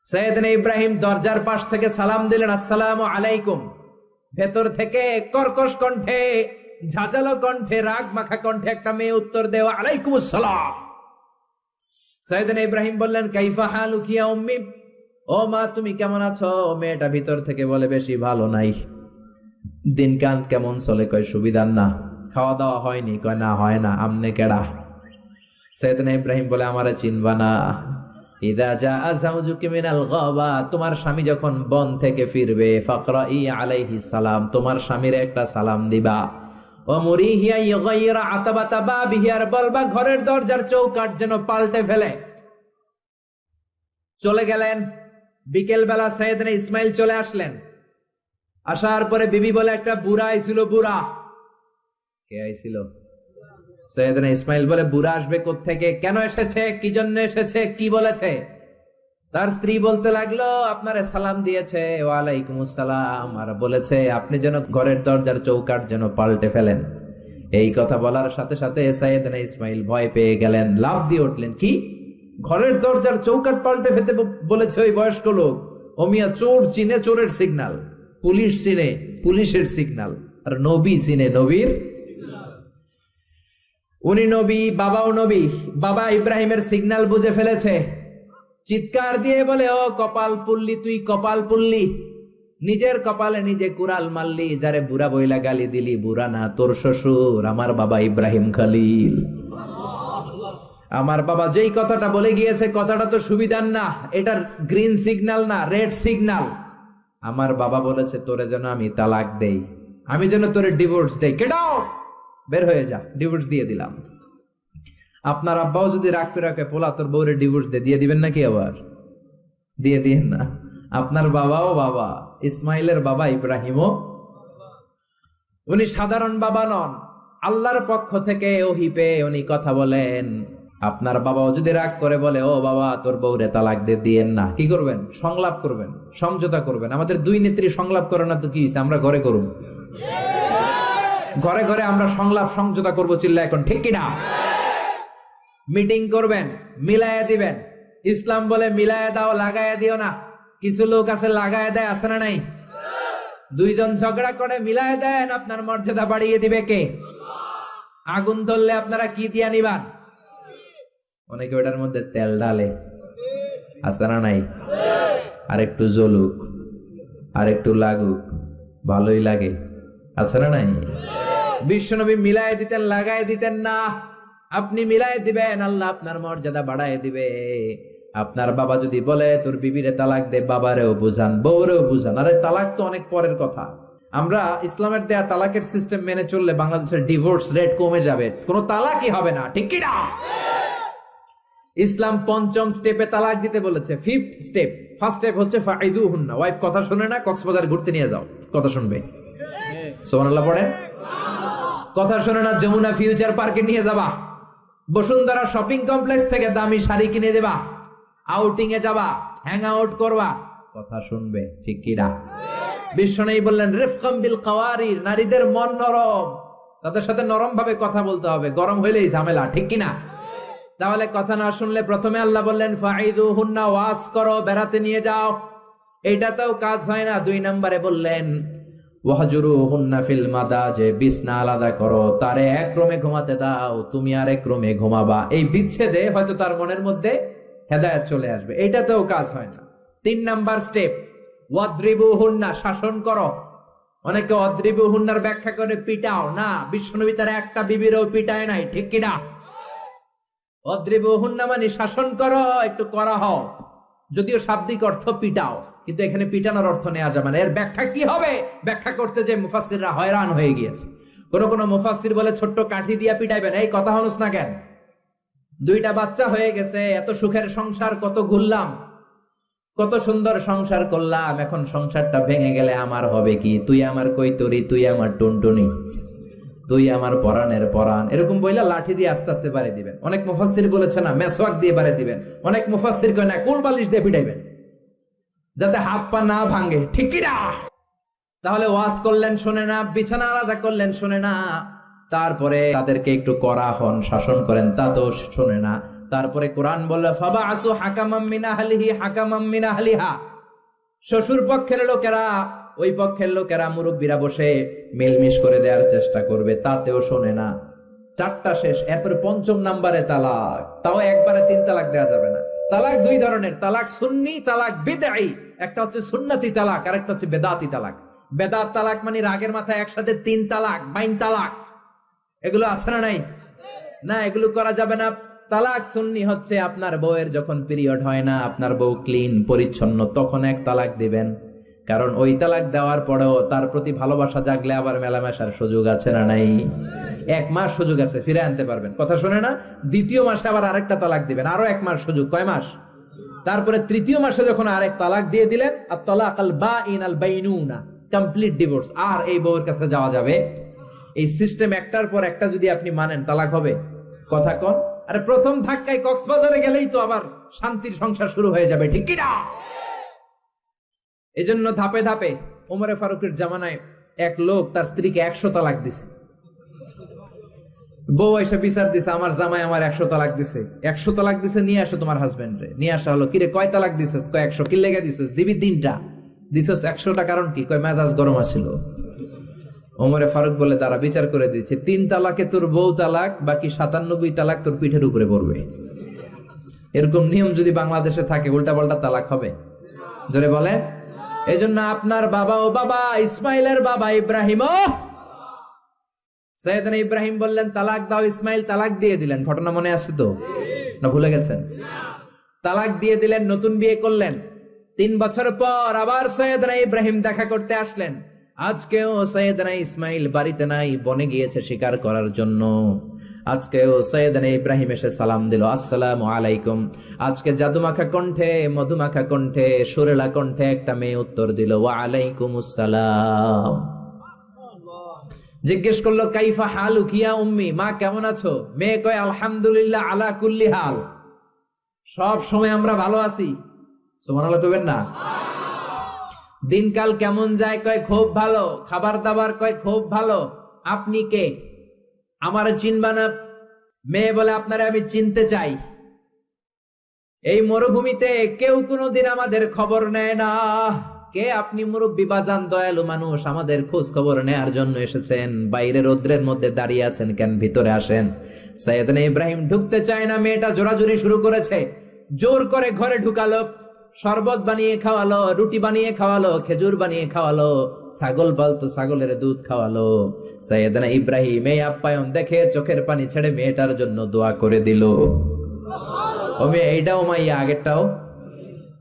সাইয়েদনা ইব্রাহিম দরজার পাশ থেকে সালাম দিলেন, আসসালামু আলাইকুম। ভেতর থেকে কর্কশ কণ্ঠে, ঝাঁঝালো কণ্ঠে, রাগ মাখা কণ্ঠে একটা মেয়ে উত্তর দেওয়া, আলাইকুমুস সালাম। সাইয়েদনা ইব্রাহিম বললেন, কাইফা হালুকি ইয়া উম্মি, ও মা তুমি কেমন আছো? মেয়েটা ভিতর থেকে বলে, বেশি ভালো নাই। দিনকাল কেমন চলে? কয় সুবিধার না। খাওয়া দাওয়া হয়নি? কয় না, হয় না। আমনে কেডা? সাইয়েদনা ইব্রাহিম বলে, আমারে চিনবা না? ইদা জাআ যাওজুকি মিনাল গাবা, তোমার স্বামী যখন বন থেকে ফিরবে, ফাকরাই আলাইহি সালাম, তোমার স্বামীর একটা সালাম দিবা। ও মুরিহিয়া ইগাইরা আতাবাতা বাবিহি, আর বলবা ঘরের দরজার চৌকাঠ যেন পাল্টে ফেলে। চলে গেলেন। বিকেল বেলা সাইয়েদনা ইসমাইল চলে আসলেন। আসার পরে বিবি বলে, একটা বুড়া আইছিল। বুড়া কে আইছিল? সাইয়েদনা ইসমাইল বলে, বুড়া আসবে কোত্থেকে? কেন এসেছে? কি জন্য এসেছে? কি বলেছে? তার স্ত্রী বলতে লাগলো, আপনারে সালাম দিয়েছে। ওয়ালাইকুমুস সালাম, আর বলেছে আপনি যেন ঘরের দরজার চৌকাঠ যেন পাল্টে ফেলেন। এই কথা বলার সাথে সাথে সাইয়েদনা ইসমাইল ভয় পেয়ে গেলেন, লাফ দিয়ে উঠলেন। কি? ঘরের দরজার চৌকাঠ পাল্টে ফেলতে বলেছে ওই বয়স্ক লোক? ও মিয়া, চোর চিনে চোরের সিগন্যাল, পুলিশ চিনে পুলিশের সিগন্যাল, আর নবী চিনে নবীর। উনি নবী, বাবাও নবী। বাবা ইব্রাহিমের সিগন্যাল বুঝে ফেলেছে। চিৎকার দিয়ে বলে, ও কপাল পুল্লি, তুই কপাল পুল্লি, নিজের কপালে নিজে কুড়াল মারলি। যারে বুড়া বইলা গালি দিলি, বুড়া না, তোর শ্বশুর আমার বাবা ইব্রাহিম খলিল। আমার বাবা যেই কথাটা বলে গিয়েছে, কথাটা তো সুবিধার না, এটার গ্রিন সিগন্যাল না, রেড সিগন্যাল। আমার বাবা বলেছে তোরে যেন আমি তালাক দেই, আমি যেন তোরে ডিভোর্স দেই। গেট আউট, বের হয়ে যা। ডিভোর্স দিয়ে দিলাম। আপনার আব্বাও যদি রাগ করে রাখে, পোলা তোর বউরে ডিভোর্স দিয়ে দিবেন নাকি? আবার দিয়ে দিয়েন না। আপনার বাবাও বাবা, ইসমাইলের বাবা ইব্রাহিমও। উনি সাধারণ বাবা নন, আল্লাহর পক্ষ থেকে ওহী পেয়ে উনি কথা বলেন। আপনার বাবাও যদি রাগ করে বলে, ও বাবা তোর বউরে তালাক দিয়েন না, কি করবেন? সংলাপ করবেন, সমঝোতা করবেন। আমাদের দুই নেত্রী সংলাপ করে না তো কি হইছে? আমরা ঘরে করুন, ঘরে ঘরে আমরা সংলাপ সমঝোতা করবো। চিল্লা এখন ঠিক কিনা? মিটিং করবেন, মিলায়া দিবেন। ইসলাম বলে মিলায়া দাও, লাগায়া দিও না। কিছু লোক আছে লাগায়া দেয়, আছে না নাই? দুইজন ঝগড়া করে মিলায়া দেন, আপনার মর্যাদা বাড়িয়ে দিবে কে? আগুন ধরলে আপনারা কি দিয়া নিবান? অনেকে ওটার মধ্যে তেল ঢালে, আছে না নাই? আর একটু জ্বলুক, আর একটু লাগুক, ভালোই লাগে, আছে না নাই? বিশ্বনবী মিলায় দিতেন, লাগায় দিতেন না। আপনি মিলায় দিবেন, আল্লাহ আপনার মর্যাদা বাড়ায় দিবে। আপনার বাবা যদি বলে তোর বিবিরে তালাক দে, বাবারেও বুঝান, বউরেও বুঝান। আরে তালাক তো অনেক পরের কথা। আমরা ইসলামের দেয়া তালাকের সিস্টেম মেনে চললে বাংলাদেশের ডিভোর্স রেট কমে যাবে, কোনো তালাকই হবে না, ঠিক কি না? ইসলাম পঞ্চম স্টেপে তালাক দিতে বলেছে, ফিফথ স্টেপ। ফার্স্ট স্টেপ হচ্ছে ফাইদুহুন্না, ওয়াইফ কথা শুনে না, কক্সবাজার ঘুরতে নিয়ে যাও, কথা শুনবে। সুবহানাল্লাহ পড়েন। কথা শুনে না, যমুনা ফিউচার পার্কে নিয়ে যাবা, বসুন্ধরা শপিং কমপ্লেক্স থেকে দামি শাড়ি কিনে দেবা, আউটিং এ যাবা, হ্যাং আউট করবা, কথা শুনবে, ঠিক কি না? বিশ্বনবী বললেন, রিফকাম বিল কাওয়ারির, নারীদের মন নরম, তাদের সাথে নরম ভাবে কথা বলতে হবে, গরম হইলেই ঝামেলা, ঠিক কি না? তাহলে কথা না শুনলে প্রথমে আল্লাহ বললেন ফাইদুহুন্না, ওয়াজ করো, বেড়াতে নিয়ে যাও। এইটাতেও কাজ হয় না, 2 নম্বরে বললেন ওয়াহজুরুহুন্না ফিল মাদাজি, বিছনা আলাদা করো, তারে এক রুমে ঘুমাতে দাও, তুমি আর এক রুমে ঘুমাবা। এই বিচ্ছেদে হয়তো তার মনের মধ্যে হেদায়েত চলে আসবে, এইটাতেও কাজ হয় না। 3 নাম্বার স্টেপ, ওয়াদ্রিবুহুন্না, শাসন করো। অনেকে ওয়াদ্রিবুহুন্নার ব্যাখ্যা করে পিটাও, না, বিশ্বনবী তার একটা বিবিরও পিটায় নাই, ঠিক কি না? অদ্রিবুহুন্না মানে শাসন করো, একটু করা হও। যদিও শাব্দিক অর্থ পিটাও, কিন্তু এখানে পিটানোর অর্থ নেওয়া যাবে না। এর ব্যাখ্যা কি হবে? ব্যাখ্যা করতে যে মুফাসসিররা হয়রান হয়ে গিয়েছে। কোন মুফাসসির বলে ছোট্ট কাঠি দিয়া পিটাইবেন। এই কথা হনুস না কেন? 2টা বাচ্চা হয়ে গেছে, এত সুখের সংসার, কত ঘুরলাম, কত সুন্দর সংসার করলাম, এখন সংসারটা ভেঙে গেলে আমার হবে কি? তুই আমার কৈতরি, তুই আমার টুনটুনি, তুই আমার পরাণের পরাণ, এরকম বইলা লাঠি দিয়ে আস্তে আস্তে বাড়ি দিবেন। অনেক মুফাসসির বলেছে না, মেসওয়াক দিয়ে বাড়ি দিবেন। অনেক মুফাসসির কয় না, কোল বালিশ দিয়ে পিটাইবেন, যাতে হাত পা না ভাঙে, ঠিক কি না? তাহলে ওয়াজ করলেন শুনে না, বিছানা আলাদা করলেন শুনে না, তারপরে তাদেরকে একটু কড়া হন, শাসন করেন, তা তো শুনে না। তারপরে কোরআন বলল ফাবাআসু হাকামাম মিন আহলিহি হাকামাম মিন আহলিহা, শ্বশুর পক্ষের লোকেরা ওই পক্ষের লোকেরা মুরব্বীরা বসে মেলমিশ করে দেওয়ার চেষ্টা করবে, তাতেও শোনে না। 4টা শেষ, এরপর 5ম নাম্বারে তালাক। তাও একবারে 3 তালাক দেওয়া যাবে না। তালাক 2 ধরনের, তালাক সুন্নি, তালাক বিদঈ। একটা হচ্ছে সুন্নতি তালাক, আর একটা হচ্ছে বেদাতি তালাক। বেদাত তালাক মানে রাগের মাথায় একসাথে 3 তালাক, বাইন তালাক। এগুলো আছে না নাই? না, এগুলো করা যাবে না। তালাক সুন্নি হচ্ছে আপনার বউয়ের যখন পিরিয়ড হয় না, আপনার বউ ক্লিন পরিচ্ছন্ন, তখন 1 তালাক দিবেন। কারণ ওই তালাক দেওয়ার পরেও তার প্রতি ভালোবাসা জাগলে আবার মেলামেশার সুযোগ আছে না নাই? 1 মাস সুযোগ আছে, ফিরে আনতে পারবেন। কথা শোনে না? 2য় মাসে আবার আরেকটা তালাক দিবেন, আরো 1 মাস সুযোগ। কয় মাস? তারপরে 3য় মাসে যখন আরেক তালাক দিয়ে দিলেন, আর তালাক আল বাইন আল বাইনুনা, কমপ্লিট ডিভোর্স, আর এই বউয়ের কাছে যাওয়া যাবে। এই সিস্টেম একটার পর একটা যদি আপনি মানেন, তালাক হবে। কথা কন। আরে প্রথম ধাক্কায় কক্সবাজারে গেলেই তো আবার শান্তির সংসার শুরু হয়ে যাবে, ঠিক কি না? এজন্য ধাপে ধাপে ওমরে ফারুকের জামানায় এক লোক তার স্ত্রীকে 100 তালাক দিছে। বউ এসে বিচার দিছে, আমার জামাই আমার 100 তালাক দিছে। 100 তালাক দিছে, নিয়ে আসো তোমার হাজবেন্ডরে। নিয়ে আসা হলো, কিরে কয় তালাক দিছস? কয় 100। কি লেগে দিছস? দিবি 3টা। দিছস 100টা, কারণ কি? কয় মেজাজ গরম আছিল। ওমরে ফারুক বলে, তারা বিচার করে দিচ্ছে, 3 তালাকে তোর বউ তালাক, বাকি 97 তালাক তোর পিঠের উপরে পড়বে। এরকম নিয়ম যদি বাংলাদেশে থাকে, উল্টা পাল্টা তালাক হবে? জোরে বলেন। এজন্য আপনার বাবা ও বাবা ইসমাইলের বাবা ইব্রাহিম, সাইয়েদনা ইব্রাহিম বললেন তালাক দাও, ইসমাইল তালাক দিয়ে দিলেন। ঘটনা মনে আছে তো, না ভুলে গেছেন? তালাক দিয়ে দিলেন, নতুন বিয়ে করলেন। 3 বছর পর আবার সাইয়েদনা ইব্রাহিম দেখা করতে আসলেন। আজকেও সাইয়েদনা ইসমাইল বাড়িতে নাই, বনে গিয়েছে শিকার করার জন্য। আজকেও সাইয়েদনা ইব্রাহিম এসে সালাম দিল, আসসালামু আলাইকুম। আজকে জাদুমাখা কণ্ঠে, মধুমাখা কণ্ঠে, সুরেলা কণ্ঠে একটা মেয়ে উত্তর দিল, ওয়া আলাইকুমুস সালাম। জিজ্ঞেস করলো, কাইফা হালুক ইয়া উম্মি, মা কেমন আছো? মেয়ে কয়, আলহামদুলিল্লাহ আলা কুল্লি হাল, সব সময় আমরা ভালো আছি। সুবহানাল্লাহ কইবেন না? দিনকাল কেমন যায়? কয় খুব ভালো। খাবার দাবার? কয় খুব ভালো। আপনি কে? আমার চিনবা না? মেয়ে বলে, আপনারে আমি চিনতে চাই। এই মরুভূমিতে কেউ কোনোদিন আমাদের খবর নেয় না। কে আপনি? মুরব্বি বাজান, দয়ালু মানুষ, আমাদের খোঁজ খবর নেয়ার জন্য এসেছেন? বাইরে রোদ্রের মধ্যে দাঁড়িয়ে আছেন কেন? ভিতরে আসেন। সাইয়েদনা ইব্রাহিম ঢুকতে চায় না, মেয়েটা জোরাজুরি শুরু করেছে। জোর করে ঘরে ঢুকালো, শরবত বানিয়ে খাওয়ালো, রুটি বানিয়ে খাওয়ালো, খেজুর বানিয়ে খাওয়ালো, ছাগল পালতো, ছাগলের দুধ খাওয়ালো। সাইয়েদনা ইব্রাহিম এই আপ্যায়ন দেখে চোখের পানি ছেড়ে মেয়েটার জন্য দোয়া করে দিল। ও মেয়ে, এইটাও মাইয়া, আগেরটাও